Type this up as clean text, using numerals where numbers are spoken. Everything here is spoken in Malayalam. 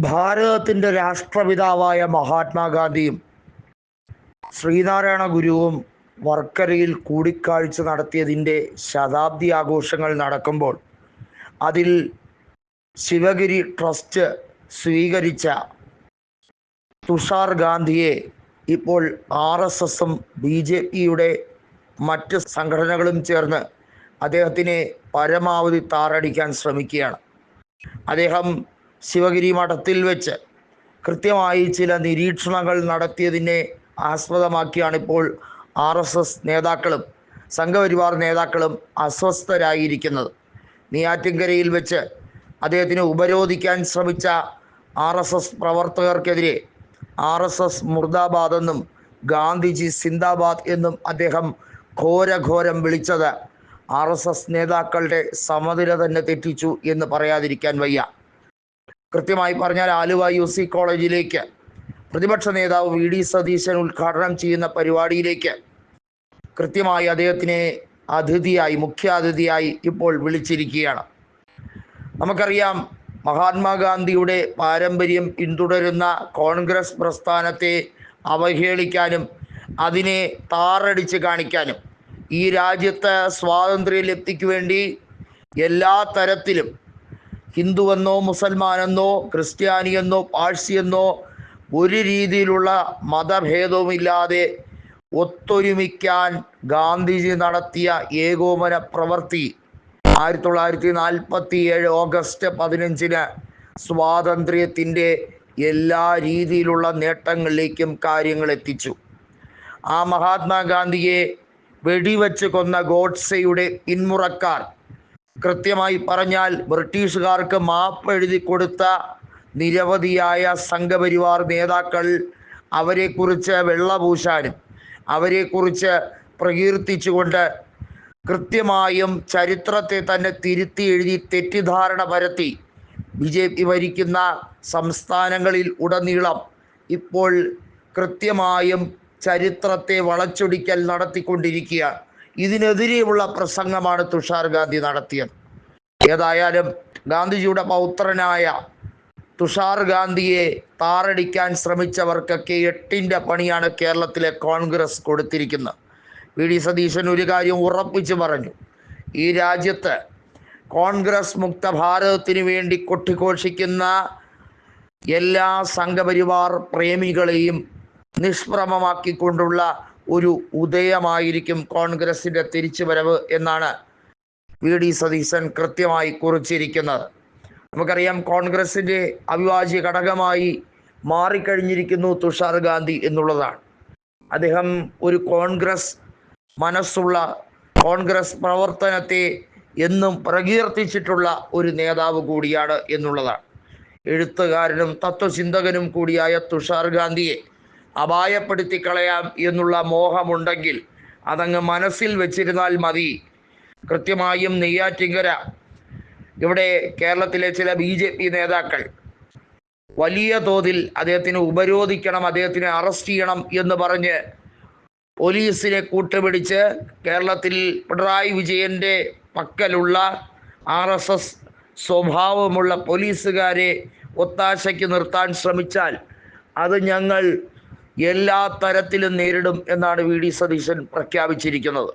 ഭാരതത്തിൻ്റെ രാഷ്ട്രപിതാവായ മഹാത്മാഗാന്ധിയും ശ്രീനാരായണ ഗുരുവും വർക്കലയിൽ കൂടിക്കാഴ്ച നടത്തിയതിൻ്റെ ശതാബ്ദി ആഘോഷങ്ങൾ നടക്കുമ്പോൾ അതിൽ ശിവഗിരി ട്രസ്റ്റ് സ്വീകരിച്ച തുഷാർ ഗാന്ധിയെ ഇപ്പോൾ RSSും BJPയുടെ മറ്റ് സംഘടനകളും ചേർന്ന് അദ്ദേഹത്തിനെ പരമാവധി താറടിക്കാൻ ശ്രമിക്കുകയാണ്. അദ്ദേഹം ശിവഗിരി മഠത്തിൽ വെച്ച് കൃത്യമായി ചില നിരീക്ഷണങ്ങൾ നടത്തിയതിനെ ആസ്പദമാക്കിയാണ് ഇപ്പോൾ RSS നേതാക്കളും സംഘപരിവാർ നേതാക്കളും അസ്വസ്ഥരായിരിക്കുന്നത്. നെയ്യാറ്റിൻകരയിൽ വെച്ച് അദ്ദേഹത്തിനെ ഉപരോധിക്കാൻ ശ്രമിച്ച RSS പ്രവർത്തകർക്കെതിരെ RSS മുർദാബാദ് എന്നും ഗാന്ധിജി സിന്ദാബാദ് എന്നും അദ്ദേഹം ഘോരഘോരം വിളിച്ചത് RSS നേതാക്കളുടെ സമനില തന്നെ തെറ്റിച്ചു എന്ന് പറയാതിരിക്കാൻ വയ്യ. കൃത്യമായി പറഞ്ഞാൽ ആലുവ UC കോളേജിലേക്ക് പ്രതിപക്ഷ നേതാവ് VD സതീശൻ ഉദ്ഘാടനം ചെയ്യുന്ന പരിപാടിയിലേക്ക് കൃത്യമായി അദ്ദേഹത്തിനെ മുഖ്യാതിഥിയായി ഇപ്പോൾ വിളിച്ചിരിക്കുകയാണ്. നമുക്കറിയാം, മഹാത്മാഗാന്ധിയുടെ പാരമ്പര്യം പിന്തുടരുന്ന കോൺഗ്രസ് പ്രസ്ഥാനത്തെ അവഹേളിക്കാനും അതിനെ താറടിച്ച് കാണിക്കാനും ഈ രാജ്യത്ത് സ്വാതന്ത്ര്യലബ്ധിക്ക് വേണ്ടി എല്ലാ തരത്തിലും ഹിന്ദുവെന്നോ മുസൽമാനെന്നോ ക്രിസ്ത്യാനിയെന്നോ പാഴ്സിയെന്നോ ഒരു രീതിയിലുള്ള മതഭേദവുമില്ലാതെ ഒത്തൊരുമിക്കാൻ ഗാന്ധിജി നടത്തിയ ഏകോപന പ്രവൃത്തി 1947 ഓഗസ്റ്റ് 15 സ്വാതന്ത്ര്യത്തിൻ്റെ എല്ലാ രീതിയിലുള്ള നേട്ടങ്ങളിലേക്കും കാര്യങ്ങൾ എത്തിച്ചു. ആ മഹാത്മാഗാന്ധിയെ വെടിവെച്ച് കൊന്ന ഗോഡ്സെയുടെ പിന്മുറക്കാർ, കൃത്യമായി പറഞ്ഞാൽ ബ്രിട്ടീഷുകാർക്ക് മാപ്പ് എഴുതി കൊടുത്ത നിരവധിയായ സംഘപരിവാർ നേതാക്കൾ, അവരെക്കുറിച്ച് വെള്ളപൂശാനും അവരെക്കുറിച്ച് പ്രകീർത്തിച്ചുകൊണ്ട് കൃത്യമായും ചരിത്രത്തെ തന്നെ തിരുത്തി എഴുതി തെറ്റിദ്ധാരണ പരത്തി BJP ഭരിക്കുന്ന സംസ്ഥാനങ്ങളിൽ ഉടനീളം ഇപ്പോൾ കൃത്യമായും ചരിത്രത്തെ വളച്ചൊടിക്കൽ നടത്തിക്കൊണ്ടിരിക്കുകയാണ്. ഇതിനെതിരെയുള്ള പ്രസംഗമാണ് തുഷാർ ഗാന്ധി നടത്തിയത്. ഏതായാലും ഗാന്ധിജിയുടെ പൗത്രനായ തുഷാർ ഗാന്ധിയെ താറടിക്കാൻ ശ്രമിച്ചവർക്കൊക്കെ 8ന്റെ പണിയാണ് കേരളത്തിലെ കോൺഗ്രസ് കൊടുത്തിരിക്കുന്നത്. VD സതീശൻ ഒരു കാര്യം ഉറപ്പിച്ചു പറഞ്ഞു: ഈ രാജ്യത്ത് കോൺഗ്രസ് മുക്ത ഭാരതത്തിന് വേണ്ടി കൊട്ടിഘോഷിക്കുന്ന എല്ലാ സംഘപരിവാർ പ്രേമികളെയും നിഷ്പ്രഭമാക്കിക്കൊണ്ടുള്ള ഒരു ഉദയമായിരിക്കും കോൺഗ്രസിൻ്റെ തിരിച്ചുവരവ് എന്നാണ് VD സതീശൻ കൃത്യമായി കുറിച്ചിരിക്കുന്നത്. നമുക്കറിയാം, കോൺഗ്രസിൻ്റെ അവിഭാജ്യ ഘടകമായി മാറിക്കഴിഞ്ഞിരിക്കുന്നു തുഷാർ ഗാന്ധി എന്നുള്ളതാണ്. അദ്ദേഹം ഒരു കോൺഗ്രസ് മനസ്സുള്ള, കോൺഗ്രസ് പ്രവർത്തനത്തെ എന്നും പ്രകീർത്തിച്ചിട്ടുള്ള ഒരു നേതാവ് കൂടിയാണ് എന്നുള്ളതാണ്. എഴുത്തുകാരനും തത്വചിന്തകനും കൂടിയായ തുഷാർ ഗാന്ധിയെ അപായപ്പെടുത്തി കളയാം എന്നുള്ള മോഹമുണ്ടെങ്കിൽ അതങ്ങ് മനസ്സിൽ വെച്ചിരുന്നാൽ മതി. കൃത്യമായും നെയ്യാറ്റിൻകര, ഇവിടെ കേരളത്തിലെ ചില BJP നേതാക്കൾ വലിയ തോതിൽ അദ്ദേഹത്തിന് ഉപരോധിക്കണം, അദ്ദേഹത്തിനെ അറസ്റ്റ് ചെയ്യണം എന്ന് പറഞ്ഞ് പോലീസിനെ കൂട്ടുപിടിച്ച് കേരളത്തിൽ പിണറായി വിജയൻ്റെ പക്കലുള്ള RSS സ്വഭാവമുള്ള പോലീസുകാരെ ഒത്താശയ്ക്ക് നിർത്താൻ ശ്രമിച്ചാൽ അത് ഞങ്ങൾ എല്ലാ തരത്തിലും നേരിടും എന്നാണ് VD സതീശൻ പ്രഖ്യാപിച്ചിരിക്കുന്നത്.